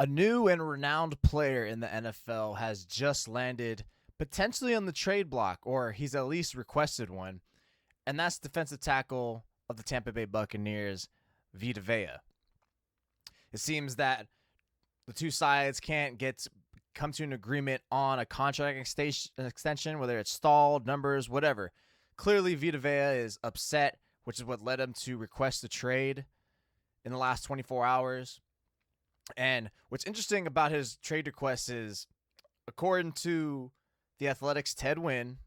A new and renowned player in the NFL has just landed potentially on the trade block, or he's at least requested one, and that's defensive tackle of the Tampa Bay Buccaneers, Vita Vea. It seems that the two sides can't come to an agreement on a contract extension, whether it's stalled, numbers, whatever. Clearly, Vita Vea is upset, which is what led him to request a trade in the last 24 hours. And what's interesting about his trade request is, according to the Athletics' Ted Wynn,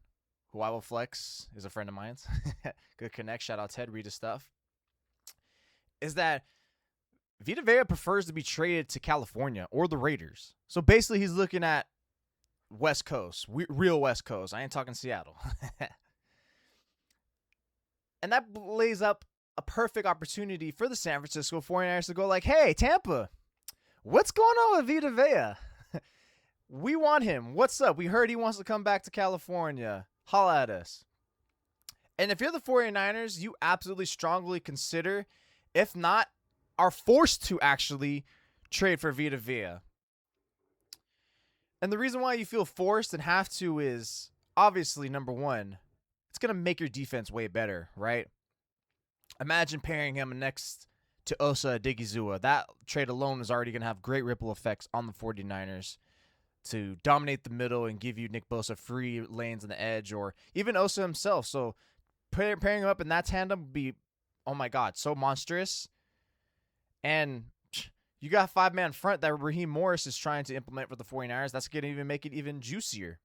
who I will flex, is a friend of mine. Good connect. Shout out Ted. Read his stuff. Is that Vita Vea prefers to be traded to California or the Raiders. So basically, he's looking at West Coast, real West Coast. I ain't talking Seattle. And that lays up a perfect opportunity for the San Francisco 49ers to go like, hey, Tampa, what's going on with Vita Vea? We want him. What's up? We heard he wants to come back to California. Holla at us. And if you're the 49ers, you absolutely strongly consider, if not, are forced to actually trade for Vita Vea. And the reason why you feel forced and have to is, obviously, number one, it's going to make your defense way better, right? Imagine pairing him next to Osa Odigizua. That trade alone is already going to have great ripple effects on the 49ers to dominate the middle and give you Nick Bosa free lanes on the edge, or even Osa himself. So pairing him up in that tandem would be, oh my God, so monstrous. And you got a five-man front that Raheem Morris is trying to implement for the 49ers. That's going to even make it even juicier.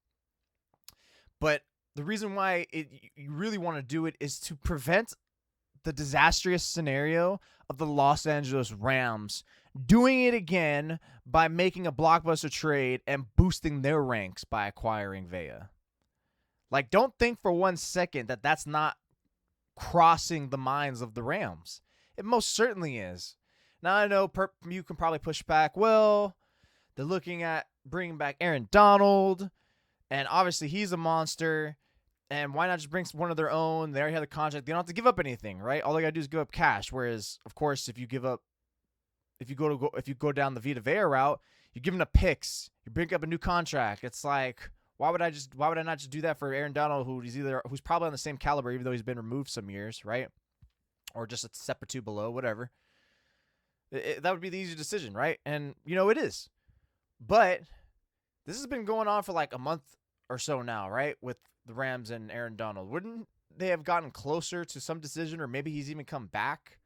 But the reason why you really want to do it is to prevent the disastrous scenario of the Los Angeles Rams doing it again by making a blockbuster trade and boosting their ranks by acquiring Vea. Like, don't think for 1 second that that's not crossing the minds of the Rams. It most certainly is. Now, I know you can probably push back. Well, they're looking at bringing back Aaron Donald, and obviously he's a monster. And why not just bring one of their own? They already have the contract. They don't have to give up anything, right? All they gotta do is give up cash. Whereas, of course, if you go down the Vita Vea route, you're giving up picks. You bring up a new contract. It's like, why would I not just do that for Aaron Donald, who's probably on the same caliber, even though he's been removed some years, right? Or just a step or two below, whatever. That would be the easy decision, right? And it is. But this has been going on for like a month or so now, right? With the Rams and Aaron Donald. Wouldn't they have gotten closer to some decision, or maybe he's even come back?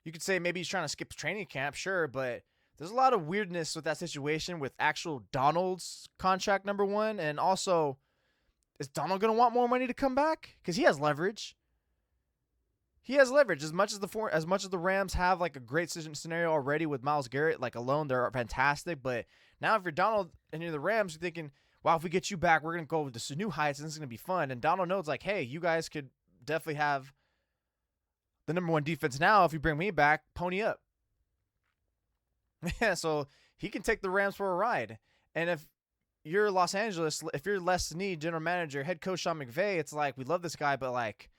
You could say maybe he's trying to skip training camp, sure, but there's a lot of weirdness with that situation with actual Donald's contract, number one, and also, is Donald going to want more money to come back? Because he has leverage. He has leverage as much as the Rams have like a great scenario already with Myles Garrett. Like alone, they're fantastic. But now if you're Donald and you're the Rams, you're thinking, wow, if we get you back, we're gonna go to some new heights and this is gonna be fun. And Donald knows like, hey, you guys could definitely have the number one defense now. If you bring me back, pony up. Yeah, so he can take the Rams for a ride. And if you're Los Angeles, if you're Les Snead, general manager, head coach Sean McVay, it's like, we love this guy, but like,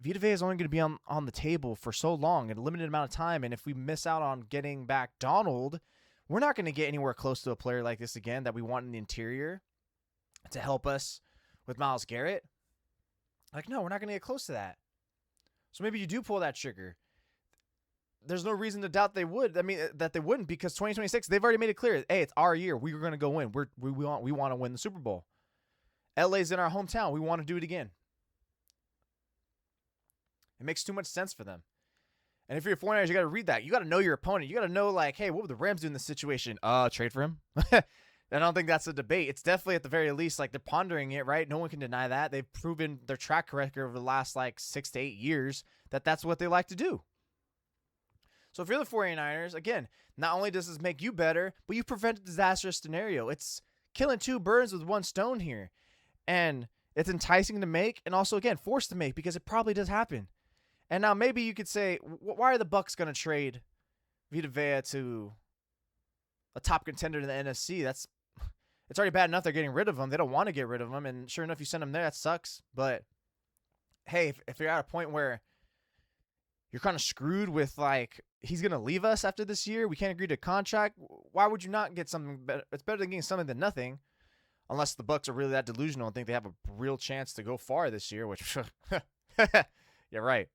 Vita Vea is only going to be on the table for so long, in a limited amount of time. And if we miss out on getting back Donald, we're not going to get anywhere close to a player like this again that we want in the interior to help us with Myles Garrett. Like, no, we're not going to get close to that. So maybe you do pull that trigger. There's no reason to doubt they would. I mean, that they wouldn't, because 2026, they've already made it clear, hey, it's our year. We're going to go win. We want to win the Super Bowl. LA's in our hometown. We want to do it again. It makes too much sense for them. And if you're 49ers, you got to read that. You got to know your opponent. You got to know, like, hey, what would the Rams do in this situation? Trade for him? I don't think that's a debate. It's definitely, at the very least, like, they're pondering it, right? No one can deny that. They've proven their track record over the last, like, 6 to 8 years that that's what they like to do. So if you're the 49ers, again, not only does this make you better, but you prevent a disastrous scenario. It's killing two birds with one stone here. And it's enticing to make, and also, again, forced to make, because it probably does happen. And now maybe you could say, why are the Bucs going to trade Vita Vea to a top contender in the NFC? It's already bad enough they're getting rid of him. They don't want to get rid of him. And sure enough, you send him there. That sucks. But hey, if you're at a point where you're kind of screwed with, like, he's going to leave us after this year. We can't agree to a contract. Why would you not get something better? It's better than getting something than nothing, unless the Bucs are really that delusional and think they have a real chance to go far this year, which, yeah, right.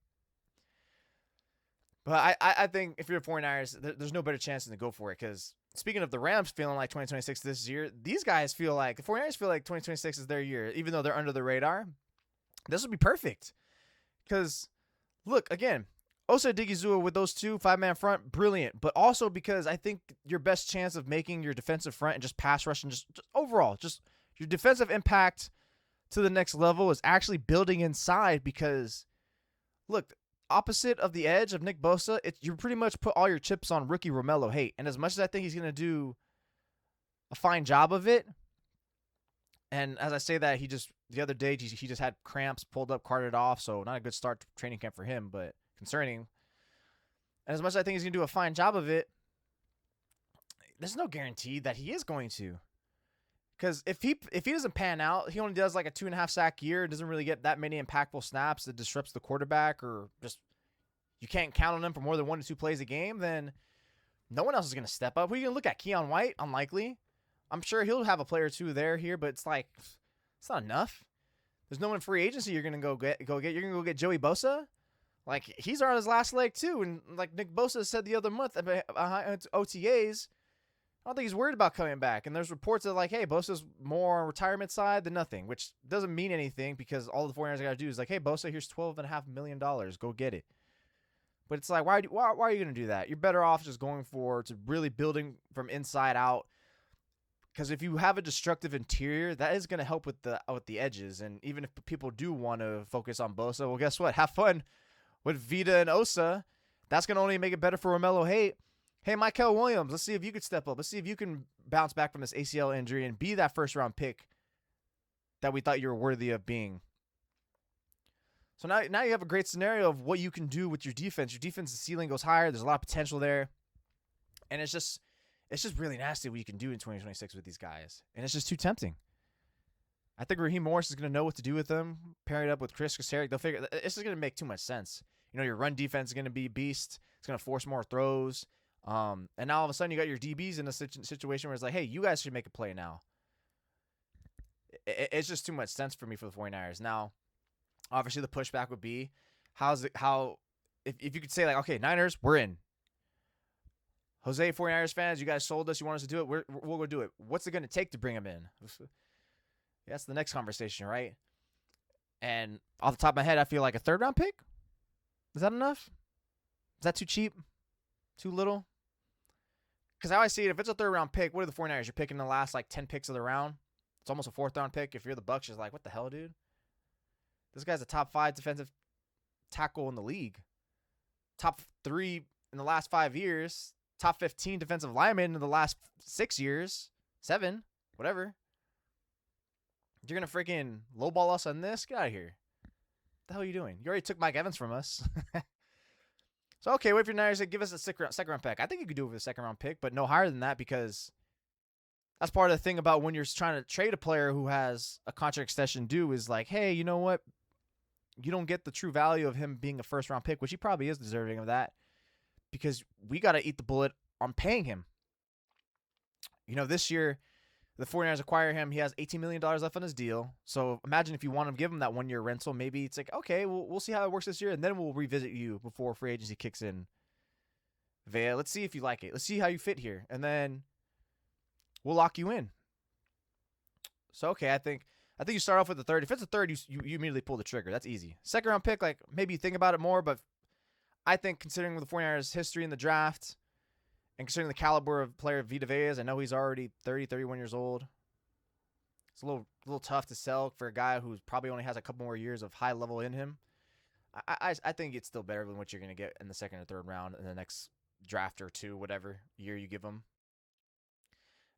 But I think if you're the 49ers, there's no better chance than to go for it. Because speaking of the Rams feeling like 2026 this year, these guys feel like, the 49ers feel like 2026 is their year, even though they're under the radar. This would be perfect. Because, look, again, Osa Digizua with those two, 5-man front, brilliant. But also because I think your best chance of making your defensive front and just pass rush and just overall, just your defensive impact to the next level is actually building inside. Because, look, opposite of the edge of Nick Bosa, you pretty much put all your chips on rookie Romello Hate. And as much as I think he's going to do a fine job of it, and as I say that, the other day, he just had cramps, pulled up, carted off, so not a good start to training camp for him, but concerning. And as much as I think he's going to do a fine job of it, there's no guarantee that he is going to. Because if he doesn't pan out, he only does like a 2.5 sack year, doesn't really get that many impactful snaps that disrupts the quarterback, or just you can't count on him for more than 1 to 2 plays a game, then no one else is going to step up. Who are you going to look at? Keon White? Unlikely. I'm sure he'll have a player or two there here, but it's like, it's not enough. There's no one in free agency you're going to go get. You're going to go get Joey Bosa? Like, he's on his last leg too. And like Nick Bosa said the other month behind OTAs, I don't think he's worried about coming back. And there's reports that like, hey, Bosa's more on retirement side than nothing, which doesn't mean anything because all the 49ers got to do is like, hey, Bosa, here's $12.5 million. Go get it. But it's like, why are you going to do that? You're better off just going to really building from inside out. Because if you have a destructive interior, that is going to help with the edges. And even if people do want to focus on Bosa, well, guess what? Have fun with Vita and Osa. That's going to only make it better for Romello Hate. Hey, Michael Williams, let's see if you could step up. Let's see if you can bounce back from this ACL injury and be that first-round pick that we thought you were worthy of being. So now you have a great scenario of what you can do with your defense. Your defense's ceiling goes higher. There's a lot of potential there. And it's just really nasty what you can do in 2026 with these guys. And it's just too tempting. I think Raheem Morris is going to know what to do with them. Pair it up with Chris Kosaric. They'll figure it's just going to make too much sense. You know, your run defense is going to be a beast. It's going to force more throws. And now all of a sudden you got your DBs in a situation where it's like, hey, you guys should make a play now. It's just too much sense for me for the 49ers. Now, obviously the pushback would be, if you could say like, okay, Niners, we're in. Jose, 49ers fans, you guys sold us. You want us to do it? We'll go do it. What's it going to take to bring him in? That's the next conversation, right? And off the top of my head, I feel like a 3rd-round pick? Is that enough? Is that too cheap? Too little? Because I always see it, if it's a 3rd-round pick, what are the 49ers? You're picking the last, 10 picks of the round. It's almost a 4th-round pick. If you're the Bucs, you're like, what the hell, dude? This guy's a top 5 defensive tackle in the league. Top 3 in the last 5 years. Top 15 defensive lineman in the last 6 years. 7. Whatever. You're going to freaking lowball us on this? Get out of here. What the hell are you doing? You already took Mike Evans from us. So, okay, wait for your Niners to give us a second-round pick. I think you could do it with a 2nd-round pick, but no higher than that because that's part of the thing about when you're trying to trade a player who has a contract extension due is like, hey, you know what? You don't get the true value of him being a 1st-round pick, which he probably is deserving of that because we got to eat the bullet on paying him. You know, this year, the 49ers acquire him. He has $18 million left on his deal. So imagine if you want to give him that 1-year rental, maybe it's like, okay, we'll see how it works this year, and then we'll revisit you before free agency kicks in. Vea, let's see if you like it. Let's see how you fit here, and then we'll lock you in. So, okay, I think you start off with the 3rd. If it's a 3rd, you immediately pull the trigger. That's easy. 2nd-round pick, like maybe you think about it more, but I think considering the 49ers' history in the draft and considering the caliber of player Vita Vea is, I know he's already 30, 31 years old. It's a little tough to sell for a guy who probably only has a couple more years of high level in him. I think it's still better than what you're going to get in the 2nd or 3rd round in the next draft or 2, whatever year you give him.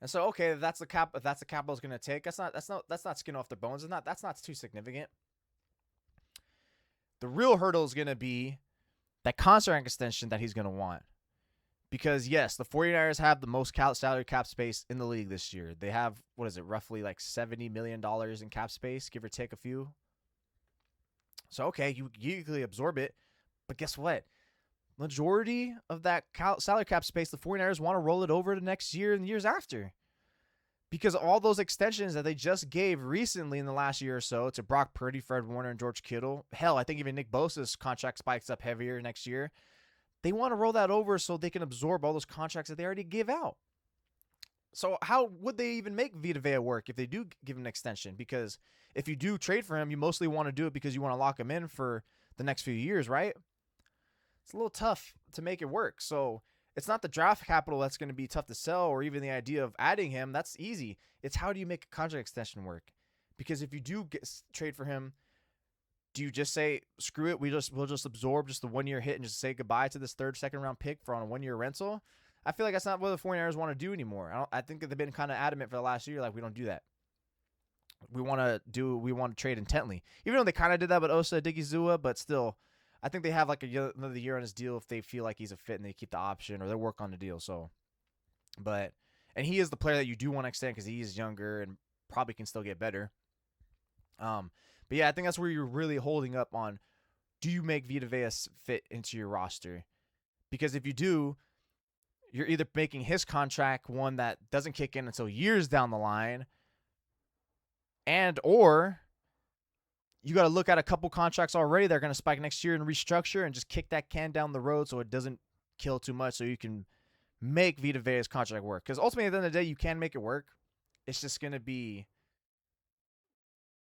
And so, okay, if that's the capital it's going to take. That's not skin off their bones. That's not too significant. The real hurdle is going to be that contract extension that he's going to want. Because, yes, the 49ers have the most salary cap space in the league this year. They have, roughly like $70 million in cap space, give or take a few. So, okay, you easily absorb it. But guess what? majority of that salary cap space, the 49ers want to roll it over to next year and the years after. Because all those extensions that they just gave recently in the last year or so to Brock Purdy, Fred Warner, and George Kittle, hell, I think even Nick Bosa's contract spikes up heavier next year. They want to roll that over so they can absorb all those contracts that they already give out. So how would they even make Vita Vea work if they do give him an extension? Because if you do trade for him, you mostly want to do it because you want to lock him in for the next few years, right? It's a little tough to make it work. So it's not the draft capital that's going to be tough to sell, or even the idea of adding him. That's easy. It's how do you make a contract extension work? Because if you do trade for him, do you just say, screw it, we'll just absorb just the 1 year hit and just say goodbye to this second round pick for on a 1 year rental? I feel like that's not what the 49ers want to do anymore. I think that they've been kind of adamant for the last year, like, we don't do that. We want to trade intently. Even though they kind of did that with Osa Odigizua, but still, I think they have like another year on his deal if they feel like he's a fit and they keep the option or they work on the deal. So, and he is the player that you do want to extend because he is younger and probably can still get better. But yeah, I think that's where you're really holding up on, do you make Vita Vea fit into your roster? Because if you do, you're either making his contract one that doesn't kick in until years down the line, or you got to look at a couple contracts already that are going to spike next year and restructure and just kick that can down the road so it doesn't kill too much so you can make Vita Vea's contract work. Because ultimately, at the end of the day, you can make it work. It's just going to be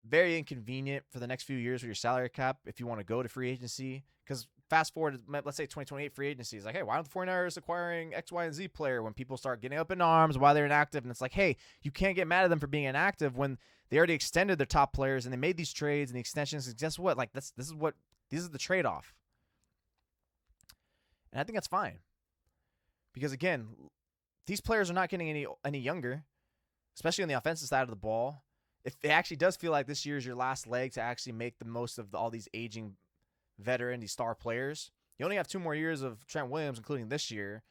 very inconvenient for the next few years with your salary cap if you want to go to free agency. Because fast forward, let's say 2028 free agency is like, hey, why aren't the 49ers acquiring X, Y, and Z player when people start getting up in arms while they're inactive? And it's like, hey, you can't get mad at them for being inactive when they already extended their top players and they made these trades and the extensions. And guess what? Like, this is the trade-off. And I think that's fine. Because again, these players are not getting any younger, especially on the offensive side of the ball. If it actually does feel like this year is your last leg to actually make the most of all these aging veteran, these star players, you only have 2 more years of Trent Williams, including this year.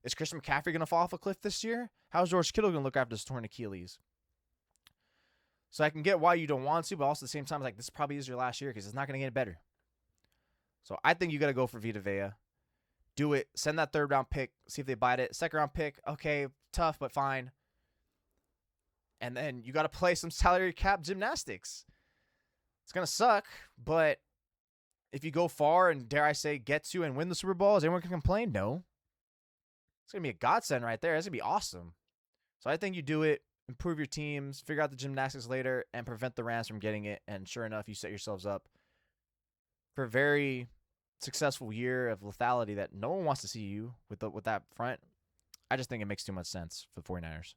Is Christian McCaffrey going to fall off a cliff this year? How's George Kittle going to look after this torn Achilles? So I can get why you don't want to, but also at the same time, like, this probably is your last year because it's not going to get better. So I think you got to go for Vita Vea. Do it. Send that 3rd round pick. See if they bite it. 2nd round pick. Okay, tough, but fine. And then you got to play some salary cap gymnastics. It's going to suck, but if you go far and, dare I say, get to and win the Super Bowl, is anyone going to complain? No. It's going to be a godsend right there. It's going to be awesome. So I think you do it, improve your teams, figure out the gymnastics later, and prevent the Rams from getting it. And sure enough, you set yourselves up for a very successful year of lethality that no one wants to see you with that front. I just think it makes too much sense for the 49ers.